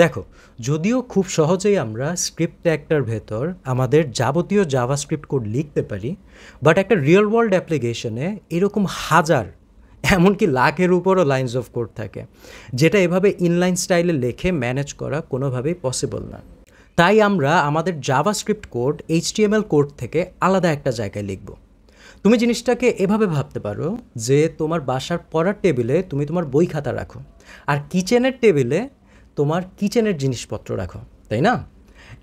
দেখো, যদিও খুব সহজেই আমরা স্ক্রিপ্ট ট্যাগটার ভেতর আমাদের যাবতীয় জাভাস্ক্রিপ্ট কোড লিখতে পারি, বাট একটা রিয়েল ওয়ার্ল্ড অ্যাপ্লিকেশনে এরকম হাজার, এমনকি লাখের উপরও লাইনস অফ কোড থাকে, যেটা এভাবে ইনলাইন স্টাইলে লেখে ম্যানেজ করা কোনোভাবেই পসিবল না। তাই আমরা আমাদের জাভাস্ক্রিপ্ট কোড এইচটিএমএল কোড থেকে আলাদা একটা জায়গায় লিখব। তুমি জিনিসটাকে এভাবে ভাবতে পারো যে তোমার বাসার পড়ার টেবিলে তুমি তোমার বই খাতা রাখো, আর কিচেনের টেবিলে তোমার কিচেনের জিনিসপত্র রাখো, তাই না?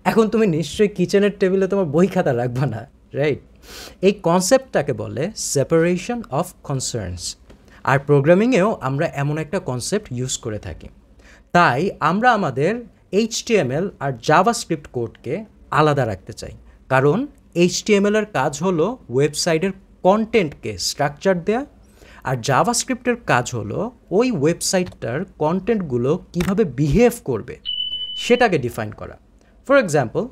এখন তুমি নিশ্চয়ই কিচেনের টেবিলে তোমার বই খাতা রাখবা না, রাইট? এই কনসেপ্টটাকে বলে সেপারেশন অফ কনসার্নস, আর প্রোগ্রামিংয়েও আমরা এমন একটা কনসেপ্ট ইউজ করে থাকি। তাই আমরা আমাদের এইচটিএমএল আর জাভাস্ক্রিপ্ট কোডকে আলাদা রাখতে চাই, কারণ এইচটিএমএল এর কাজ হলো ওয়েবসাইটের কন্টেন্টকে স্ট্রাকচার দেয়া, আর জাভাস্ক্রিপ্টের কাজ হলো ওই ওয়েবসাইটটার কন্টেন্টগুলো কীভাবে বিহেভ করবে সেটাকে ডিফাইন করা। ফর এক্সাম্পল,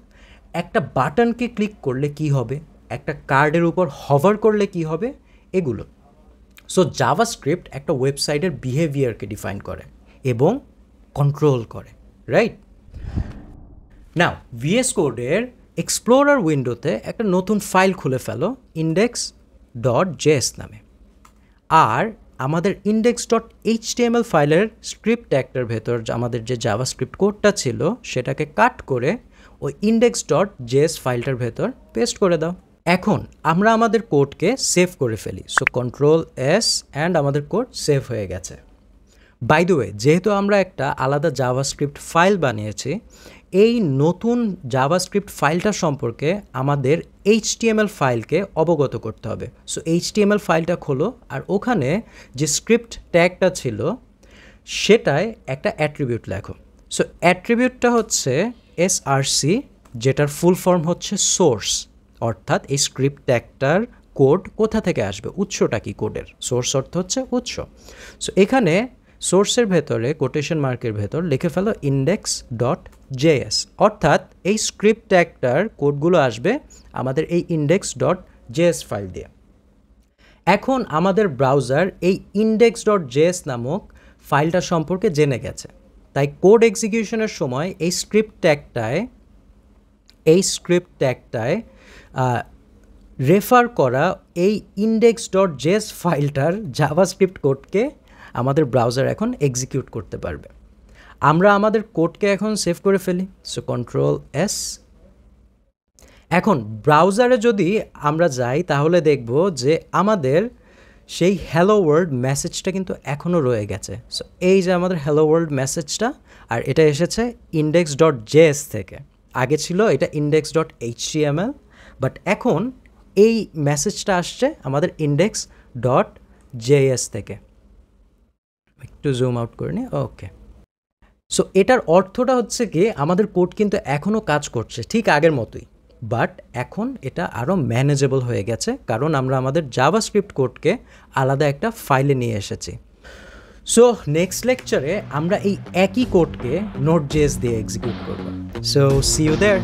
একটা বাটনকে ক্লিক করলে কি হবে, একটা কার্ডের উপর হভার করলে কি হবে, এগুলো। সো জাভাস্ক্রিপ্ট একটা ওয়েবসাইটের বিহেভিয়ারকে ডিফাইন করে এবং কন্ট্রোল করে, রাইট? নাও ভিএস কোডের এক্সপ্লোরার উইন্ডোতে একটা নতুন ফাইল খুলে ফেলো, index.js নামে। আর আমাদের index.html ফাইলের স্ক্রিপ্ট ট্যাগটার ভেতর আমাদের যে জাভাস্ক্রিপ্ট কোডটা ছিল সেটাকে কাট করে ওই index.js ফাইলটার ভেতর পেস্ট করে দাও। এখন আমরা আমাদের কোডকে সেভ করে ফেলি। সো Ctrl+S অ্যান্ড আমাদের কোড সেভ হয়ে গেছে। বাই দ্য ওয়ে, যেহেতু আমরা একটা আলাদা জাভাস্ক্রিপ্ট ফাইল বানিয়েছি, এই নতুন জাভাস্ক্রিপ্ট ফাইলটা সম্পর্কে আমাদের এইচটিএমএল ফাইলকে অবগত করতে হবে। সো এইচটিএমএল ফাইলটা খোলো, আর ওখানে যে স্ক্রিপ্ট ট্যাগটা ছিল সেটায় একটা অ্যাট্রিবিউট লেখো। সো অ্যাট্রিবিউটটা হচ্ছে এসআরসি, যেটার ফুল ফর্ম হচ্ছে সোর্স, অর্থাৎ এই স্ক্রিপ্ট ট্যাগটার কোড কোথা থেকে আসবে, উৎসটা কি কোডের। সোর্স অর্থ হচ্ছে উৎস। সো এখানে সোর্সের ভেতরে কোটেশন মার্কের ভেতর লিখে ফেলো index.js, অর্থাৎ এই স্ক্রিপ্ট ট্যাগটার কোডগুলো আসবে আমাদের এই index.js ফাইল দিয়ে। এখন আমাদের ব্রাউজার এই index.js নামক ফাইলটা সম্পর্কে জেনে গেছে, তাই কোড এক্সিকিউশনের সময় এই স্ক্রিপ্ট ট্যাগটায় রেফার করা এই index.js ফাইলটার জাভাস্ক্রিপ্ট কোডকে আমাদের ব্রাউজার এখন এক্সিকিউট করতে পারবে। আমরা আমাদের কোডকে এখন সেভ করে ফেলি। So Ctrl+S। এখন ব্রাউজারে যদি আমরা যাই তাহলে দেখব যে আমাদের সেই হ্যালো ওয়ার্ল্ড মেসেজটা কিন্তু এখনও রয়ে গেছে। সো এই যে আমাদের হ্যালো ওয়ার্ল্ড মেসেজটা, আর এটা এসেছে index.js থেকে। আগে ছিল এটা index.html, বাট এখন এই মেসেজটা আসছে আমাদের index.js থেকে। একটু জুম আউট করে নি, ওকে। সো এটার অর্থটা হচ্ছে কি, আমাদের কোড কিন্তু এখনও কাজ করছে ঠিক আগের মতোই, বাট এখন এটা আরও ম্যানেজেবল হয়ে গেছে, কারণ আমরা আমাদের জাভাস্ক্রিপ্ট কোডকে আলাদা একটা ফাইলে নিয়ে এসেছি। সো নেক্সট লেকচারে আমরা এই একই কোডকে Node.js দিয়ে এক্সিকিউট করব। So see you there.